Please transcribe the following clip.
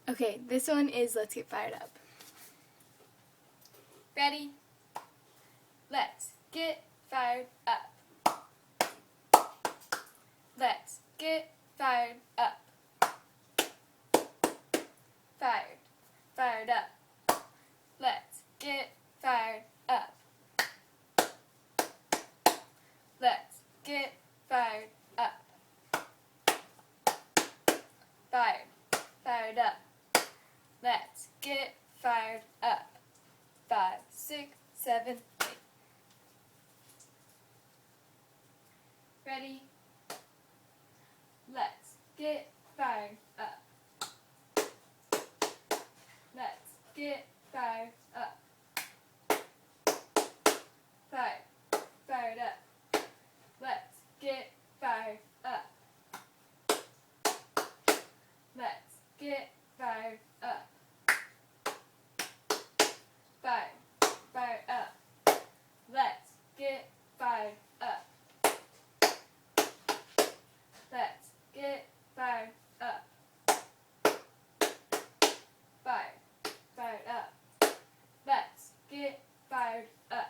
Okay, this one is Let's Get Fired Up. Ready? Let's get fired up. Let's get fired up. Fired. Fired up. Let's get fired up. Let's get fired up. Fired. Fired up. Let's get fired up. 5, 6, 7, 8. Ready? Let's get fired up. Let's get fired up. Fired. Fired up. Let's get fired up. Let's get fired up. Fired. Fired up. Let's get fired up. Let's get fired up. Fired. Fired up. Let's get fired up.